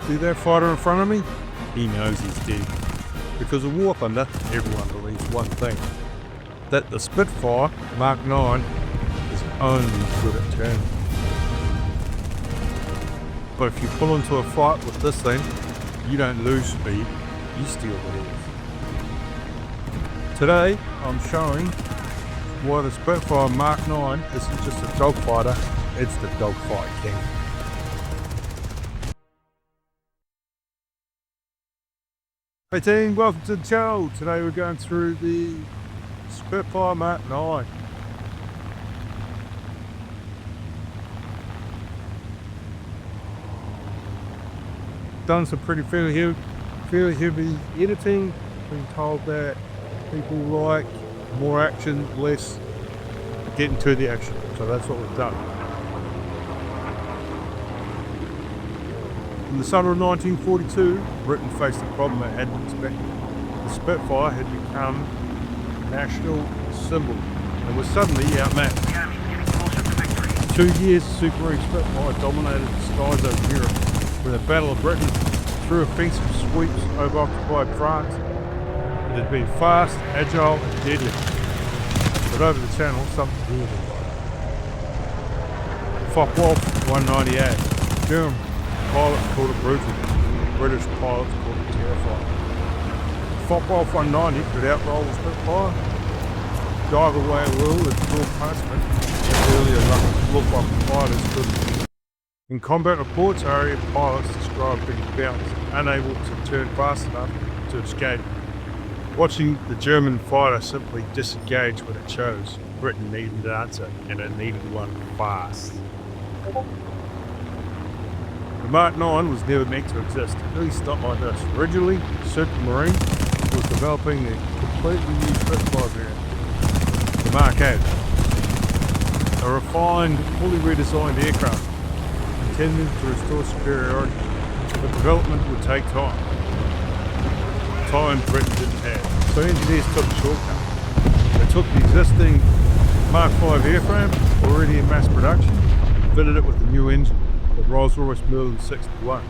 See that fighter in front of me? He knows he's dead. Because of War Thunder, everyone believes one thing. That the Spitfire MkIX is only good at turning. But if you pull into a fight with this thing, you don't lose speed, you steal the air. Today, I'm showing why the Spitfire MkIX isn't just a dogfighter, it's the dogfight king. Hey team, welcome to the channel. Today we're going through the Spitfire MkIX. Done some fairly heavy editing. Been told that people like more action, less getting to the action. So that's what we've done. In the summer of 1942, Britain faced a problem it hadn't expected. The Spitfire had become a national symbol and was suddenly outmatched. 2 years, Super Marine Spitfire dominated the skies over Europe. With the Battle of Britain, through offensive sweeps over occupied France, it had been fast, agile and deadly. But over the channel, something weird arrived. Focke-Wulf 198. German pilots called it brutal. British pilots called it terrifying. Focke-Wulf 190 could outroll the Spitfire, dive away at will with full punishment, and earlier Luftwaffe fighters couldn't. In combat reports, RAF pilots described being bounced, unable to turn fast enough to escape. Watching the German fighter simply disengage when it chose, Britain needed an answer, and it needed one fast. The MkIX was never meant to exist. It really stopped like this. Originally, Super Marine was developing a completely new Spitfire variant, the MkIX, a refined, fully redesigned aircraft intended to restore superiority, but development would take time. Time Britain didn't have. So engineers took a shortcut. They took the existing Mark V airframe, already in mass production, fitted it with a new engine, the Rolls-Royce Merlin 61.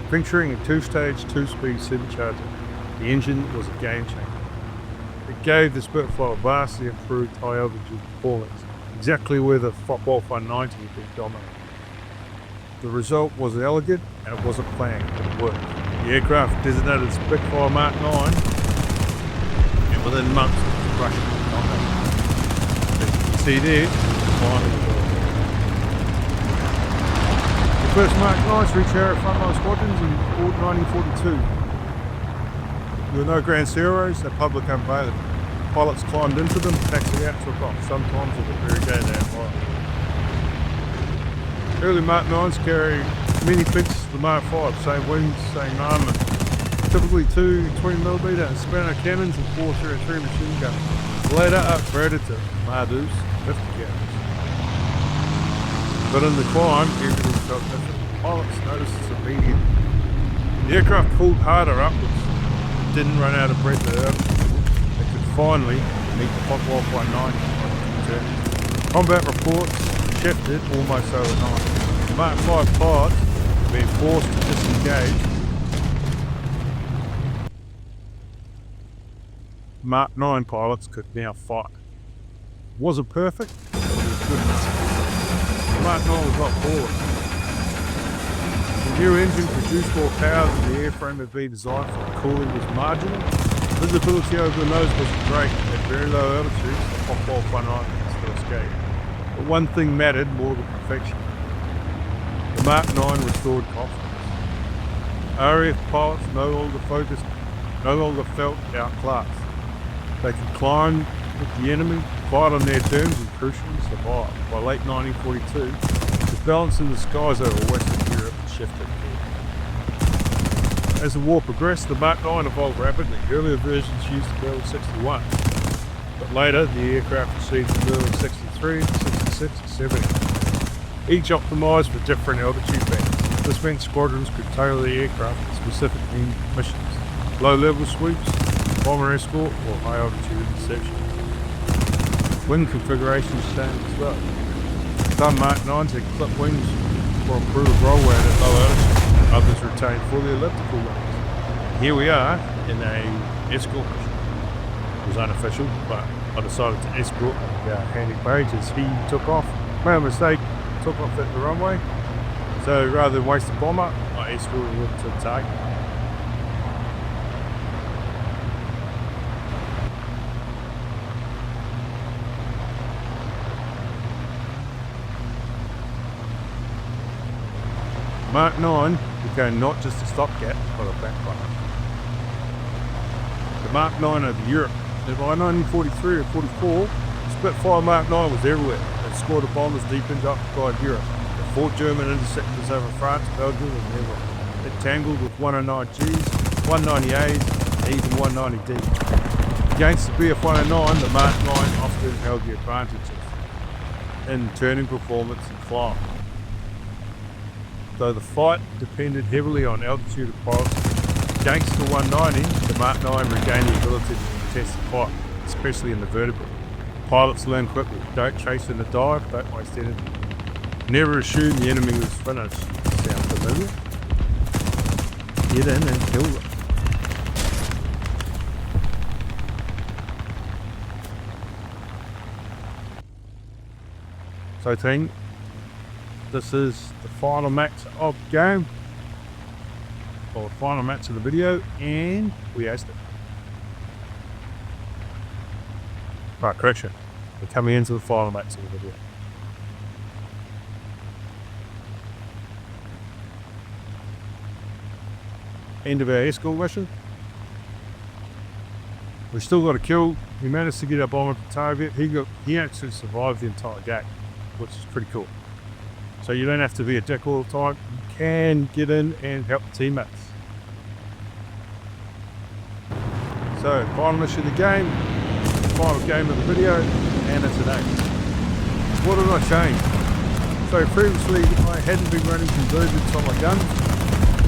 Featuring a two-stage, two-speed supercharger, the engine was a game changer. It gave the Spitfire vastly improved high-altitude performance, exactly where the Focke-Wulf 190 had been dominated. The result was elegant and it wasn't planned, but it worked. The aircraft designated Spitfire MkIX, and within months it was rushing to combat. As you can see there, finally the first MkIX reached our frontline squadrons in 1942. There were no ground zeros, no public unveiling. Pilots climbed into them, taxiing out, took off, sometimes with a variegated outfire. Early MkIXs carry many features of the Mark V, same wings, same armament. Typically 2 20mm Spano cannons and 4 303 machine guns. Later upgraded to Mardus 50 cannons. But in the climb, everything felt different. Pilots noticed this immediately. The aircraft pulled harder upwards, didn't run out of breath at altitude. They could finally meet the Focke-Wulf 190 on its return. Combat reports shifted almost overnight. The Mark V pilots were being forced to disengage. MkIX pilots could now fight. It wasn't perfect, but it was good enough. The MkIX was not flawless. The new engine produced more power than the airframe had been designed for. Cooling was marginal. Visibility over the nose wasn't great. At very low altitudes, the Focke-Wulf 190 could still escape. But one thing mattered more than perfection. The MkIX restored confidence. RAF pilots no longer felt outclassed. They could climb with the enemy, fight on their terms and crucially survive. By late 1942, the balance in the skies over Western Europe shifted. As the war progressed, the MkIX evolved rapidly. Earlier versions used the Merlin 61, but later the aircraft received the Merlin 63, 66 and 70. Each optimised for different altitude bands. This meant squadrons could tailor the aircraft to specific missions. Low-level sweeps, bomber escort or high-altitude interception. Wing configurations changed as well. Some MkIXs had clip wings for improved roll weight at low altitude. Others retain fully elliptical wings. Here we are in a escort mission. It was unofficial, but I decided to escort Handy Page as he took off. Made a mistake, took off at the runway. So rather than waste the bomber, I escorted him to the target. Mark 9 became not just a stopgap, but a backfire. The Mark 9 over Europe. And by 1943 or 44, the Spitfire Mark 9 was everywhere. It escorted bombers deep into occupied Europe. It fought German interceptors over France, Belgium, and Netherlands. It tangled with 109Gs, 198s, and even 190D. Against the BF-109, the Mark 9 often held the advantages in turning performance and flying. Though the fight depended heavily on altitude of pilots, against the 190, the Mark 9 regained the ability to contest the fight, especially in the vertical. Pilots learn quickly, don't chase in the dive, don't waste energy. Never assume the enemy was finished. Sound familiar? Get in and kill them. So team, this is the final match of the game, or the final match of the video, and we aced it. Right, correction. We're coming into the final match of the video. End of our escort mission. We still got a kill. We managed to get our bomber to target. He actually survived the entire game, which is pretty cool. So you don't have to be a dick all the time. You can get in and help the teammates. So, final mission of the game, final game of the video, and it's an 8. What did I change? So previously I hadn't been running convergence on my guns,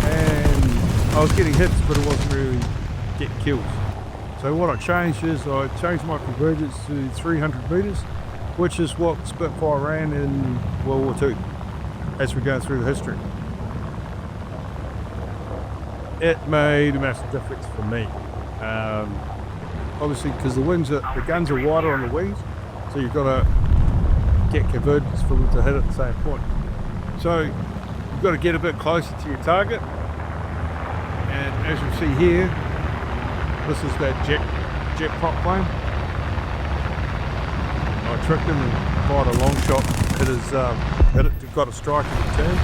and I was getting hits, but it wasn't really getting kills. So what I changed is I changed my convergence to 300 meters, which is what Spitfire ran in World War II, as we go through the history. It made a massive difference for me. Obviously, because the guns are wider on the wings, so you've got to get convergence for them to hit at the same point. So you've got to get a bit closer to your target, and as you see here, this is that jet prop plane. I tricked him and fired a long shot. It got a strike in return.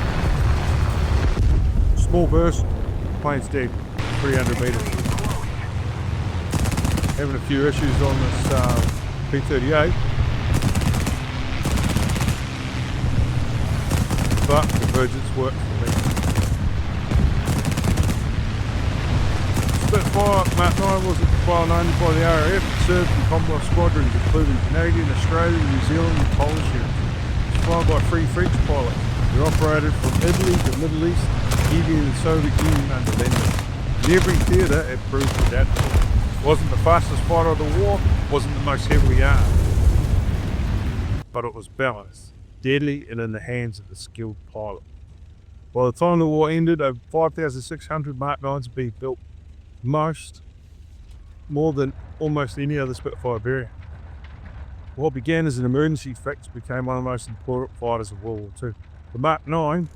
Small burst, plane's dead, 300 meters. Having a few issues on this P-38, but convergence worked for me. Spitfire Mark 9 was well known by the RAF. It served in combat squadrons including Canadian, Australian, New Zealand and Polish units. It was flown by 3 French pilots. It operated from Italy, the Middle East, even in the Soviet Union under Lenin. In every theatre it proved adaptable. Wasn't the fastest fighter of the war, wasn't the most heavily armed, but it was balanced, deadly and in the hands of a skilled pilot. By the time the war ended, over 5,600 Mark 9s had been built, more than almost any other Spitfire variant. What began as an emergency fix became one of the most important fighters of World War II. The Mark 9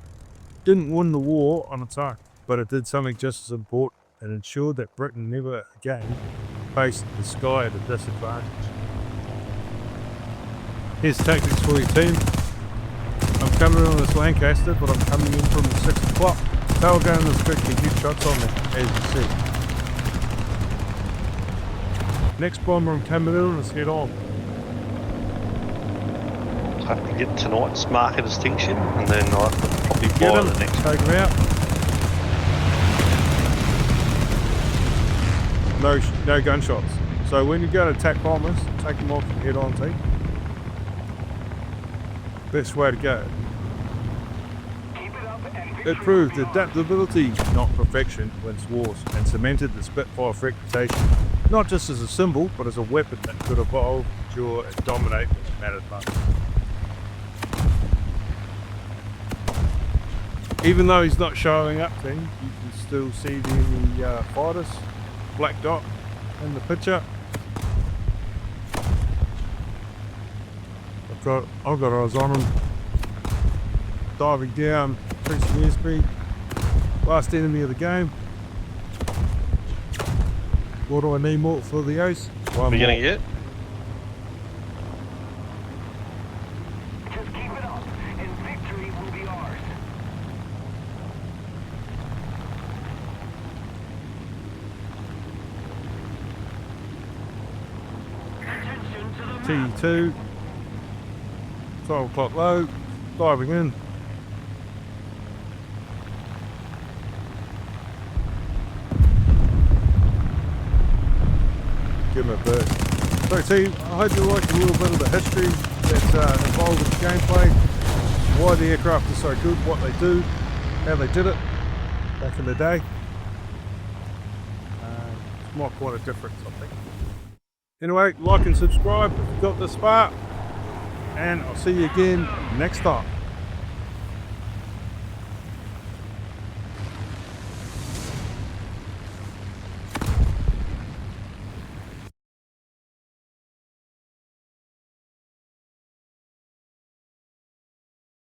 didn't win the war on its own, but it did something just as important. And ensured that Britain never again faced the sky at a disadvantage. Here's tactics for your team. I'm coming in on this Lancaster, but I'm coming in from the 6 o'clock. Tail gun is quick to get shots on me, as you see. Next bomber I'm coming in on is head on. Have to get tonight's marker distinction, and then I'll probably fly the next. Take him out. No gunshots. So when you go to attack bombers, take them off and head on team. Best way to go. It proved adaptability, not perfection, wins wars, and cemented the Spitfire's reputation, not just as a symbol, but as a weapon that could evolve, endure, and dominate when it mattered most. Even though he's not showing up, team, you can still see the enemy fighters, black dot in the picture. I've got eyes on him. Diving down, increasing airspeed. Last enemy of the game. What do I need more for the ace? One We're more. gonna get. Just keep it up, and victory will be ours. Attention to the map. T2. 12 o'clock low. Diving in. Give him a burst. So team, I hope you liked a little bit of the history that's involved with the gameplay, why the aircraft are so good, what they do, how they did it back in the day. It's not quite a difference, I think. Anyway, like and subscribe if you got this far, and I'll see you again next time.